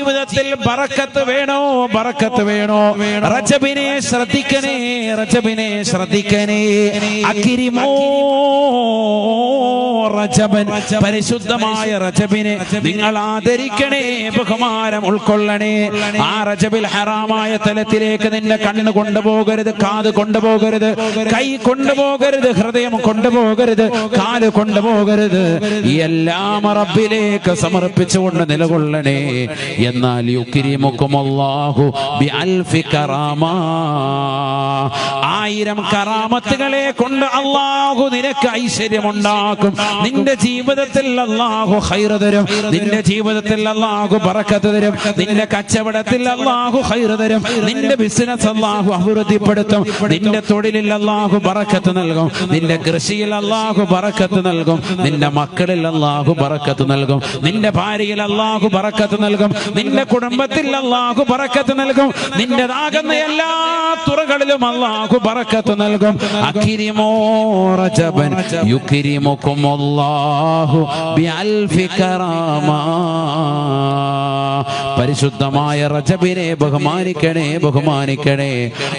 ജീവിതത്തിൽ ബറക്കത്ത് വേണോ? ബറക്കത്ത് വേണോ? റജബിനെ ശ്രദ്ധിക്കണേ, റജബിനെ ശ്രദ്ധിക്കണേ. അക്രിമോ റജബൻ, പരിശുദ്ധമായ റജബിനെ നിങ്ങൾ ആദരിക്കണേ, ബഹുമാനം ഉൾക്കൊള്ളണേ. ആ റജബിൽ ഹറാമായ തലത്തിലേക്ക് നിന്റെ കണ്ണ് കൊണ്ടുപോകരുത്, കാത് കൊണ്ടുപോകരുത്, കൈ കൊണ്ടുപോകരുത്, ഹൃദയം കൊണ്ടുപോകരുത്, കാല് കൊണ്ടുപോകരുത്. എല്ലാം റബ്ബിലേക്ക് സമർപ്പിച്ചുകൊണ്ട് നിലകൊള്ളണേ. എന്നാൽ യുക്രിമുക്കുമുല്ലാഹു ബിഅൽഫി കറാമ, 1000 കറാമത്തുകളെ കൊണ്ട് അല്ലാഹു നിനക്ക് ഐശ്വര്യമുണ്ടാക്കും. നിന്റെ ജീവിതത്തിൽ അല്ലാഹു ഖൈർ തരും, നിന്റെ ജീവിതത്തിൽ അല്ലാഹു ബറക്കത്ത് തരും, നിന്റെ കച്ചവടത്തിൽ അല്ലാഹു ഖൈർ തരും, നിന്റെ ബിസിനസ് അല്ലാഹു അഭിവൃദ്ധിപ്പെടുത്തും, നിന്റെ തൊഴിലിൽ അല്ലാഹു ബറക്കത്ത് നൽകും, നിന്റെ കൃഷിയിൽ അല്ലാഹു ബറക്കത്ത് നൽകും, നിന്റെ മക്കളിൽ അല്ലാഹു ബറക്കത്ത് നൽകും, നിന്റെ ഭാര്യയിൽ അല്ലാഹു ബറക്കത്ത് നൽകും, നിന്റെ കുടുംബത്തിൽ അല്ലാഹു ബറക്കത്ത് നൽകും, നിന്റേതാകുന്ന എല്ലാ തുറകളിലും അല്ലാഹു ബറക്കത്ത് നൽകും. അക്രിമോ റജബൻ യുക്രിമുക്കുമുല്ലാഹു ബിഅൽഫി കറാമ. പരിശുദ്ധമായ റജബിനെ ബഹുമാനിക്കണേ, ബഹുമാനിക്കണേ.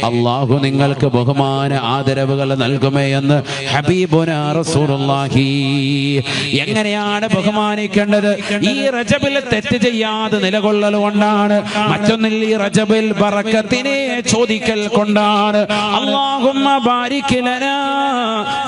അല്ലാഹു നിങ്ങൾക്ക് ബഹുമാന ആദരവുകൾ നൽകുമേ എന്ന് ഹബീബുനാ റസൂലുള്ളാഹി. എങ്ങനെയാണ് ബഹുമാനിക്കേണ്ടത്? ഈ റജബിൽ തെറ്റ് ചെയ്യാതെ നിലകൊള്ളൽ കൊണ്ടാണ്. മറ്റൊന്നിൽ ഈ റജബിൽ ബറക്കത്തിനെ ചോദിക്കൽ കൊണ്ടാണ്. അല്ലാഹുമ്മ ബാരിക് ലനാ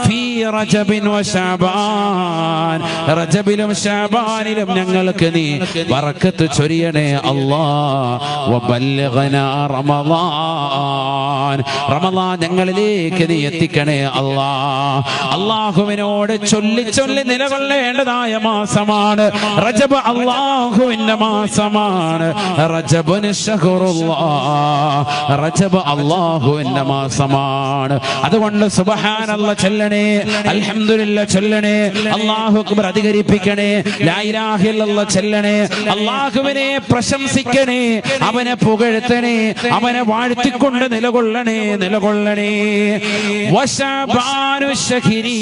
ഫീ റജബിൻ വ ശഅബാൻ, റജബിലും ശഅബാനിലും ഞങ്ങൾക്ക് നീ ബറക്കത്ത് ചൊരിയണേ അല്ലാഹ്. വബല്ലിഗ്നാ റമളാൻ, റമളാൻ ഞങ്ങളിലേക്ക് നീ എത്തിക്കണേ അല്ലാഹ്. അല്ലാഹുവിനോട് ചൊല്ലി ചൊല്ലി നിലകൊള്ളേണ്ടതായ മാസമാണ് റജബ്, അല്ലാഹുവിന്റെ മാസമാണ്. റജബുൻ ശഹറുല്ലാഹ്, റജബ് അല്ലാഹുവിന്റെ മാസമാണ്. അതുകൊണ്ട് സുബ്ഹാനല്ലാഹ് ചൊല്ലണേ, അൽഹംദുലില്ലാഹ് ചൊല്ലണേ, അല്ലാഹു അക്ബർ അധികരിപ്പിക്കണേ, ലാ ഇലാഹ ഇല്ലല്ലാഹ് ചൊല്ലണേ, അല്ലാഹുവിനെ പ്രശംസിക്കണേ, അവനെ പുകഴ്ത്തണേ, അവനെ വാഴ്ത്തിക്കൊണ്ട് നിലകൊള്ളണേ, നിലകൊള്ളണേ. വശഅബാനു ശഹരി,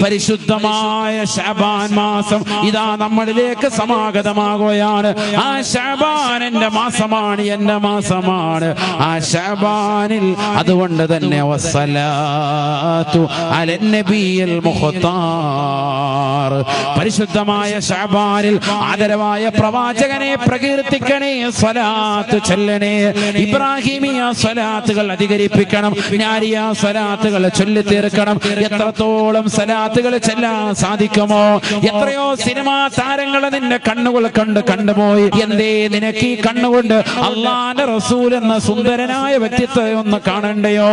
പരിശുദ്ധമായ ശഅബാൻ മാസം ഇതാ നമ്മളിലേക്ക് സമാഗതമാകുകയാണ്. ആ ശഅബാൻ എന്റെ മാസമാണ്, എന്റെ മാസമാണ്. ആ ശഅബാനിൽ അതുകൊണ്ട് തന്നെ വസ്സലാത്തു അലൻ നബിയിൽ മുഖ്താർ, പരിശുദ്ധമായ ശഅബാനിൽ ആദരവായ പ്രവാചകനെ പ്രകീർത്തിക്കണേ, സ്വലാത്ത് ചൊല്ലണേ. ഇബ്രാഹിമിയ സ്വലാത്തുകൾ അധികരിപ്പിക്കണം, നാരിയ സ്വലാത്തുകൾ ചൊല്ലി തീർക്കണം. എത്രത്തോളം സ്വലാത്തുകൾ ചെല്ലാൻ സാധിക്കുമോ? എത്രയോ സിനിമാ താരങ്ങളെ നിന്റെ കണ്ണുകൾ കണ്ട് കണ്ടുപോയി. എന്തേ നിനക്ക് ഈ കണ്ണുകൊണ്ട് അല്ലാഹുവിന്റെ റസൂൽ എന്ന സുന്ദരനായ വ്യക്തിത്വം ഒന്ന് കാണണ്ടയോ?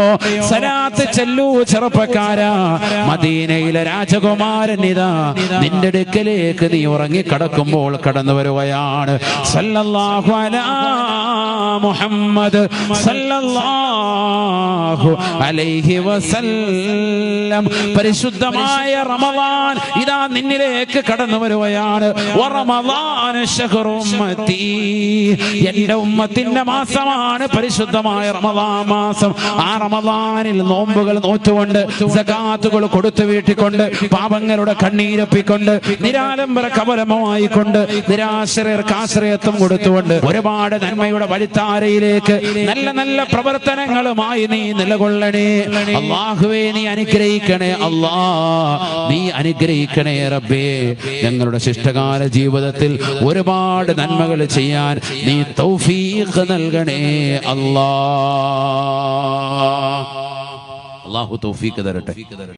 സ്വലാത്ത് ചെല്ലൂ ചെറുപ്പക്കാരാ. മദീനയിലെ രാജകുമാരൻ ഇതാ നിന്റെ അടുക്കലേക്ക് നീ ഉറങ്ങി കടക്കുമ്പോൾ കടന്നു വരുകയാണ്. സല്ലല്ലാഹു അലാ മുഹമ്മദ് സല്ലല്ലാഹു അലൈഹി വസല്ലം. പരിശുദ്ധമായ റമളാൻ ഇതാ നിന്നിലേക്ക് കടന്നു വരുകയാണ്. റമളാൻ ശഹ്റു ഉമ്മത്തി, എന്റെ ഉമ്മത്തിന്റെ മാസമാണ് പരിശുദ്ധമായ റമളാൻ മാസം. ആ റമളാനിൽ നോമ്പുകൾ നോറ്റുകൊണ്ട്, സകാത്തുകൾ കൊടുത്തു വീട്ടിക്കൊണ്ട്, പാപങ്ങളുടെ കണ്ണീരൊപ്പിക്കൊണ്ട്, നിരാലംബര കവലമായിക്കൊണ്ട്, നിരാശ്രയർക്ക് ആശ്രയത്വം കൊടുത്തുകൊണ്ട്, ഒരുപാട് നന്മയുടെ വഴിത്താരയിലേക്ക് നല്ല നല്ല പ്രവർത്തനങ്ങളുമായി നീ നിലകൊള്ളണേ. അല്ലാഹുവേ നീ അനുഗ്രഹിക്കണേ, അല്ലാഹ് നീ അനുഗ്രഹിക്കണേ റബ്ബേ. ഞങ്ങളുടെ ശിഷ്ടകാല ജീവിതത്തിൽ ഒരുപാട് നന്മകൾ ചെയ്യാൻ നീ തൗഫീഖ് നൽകണേ അല്ലാഹ്. അല്ലാഹു തൗഫീഖ് തരട്ടെ.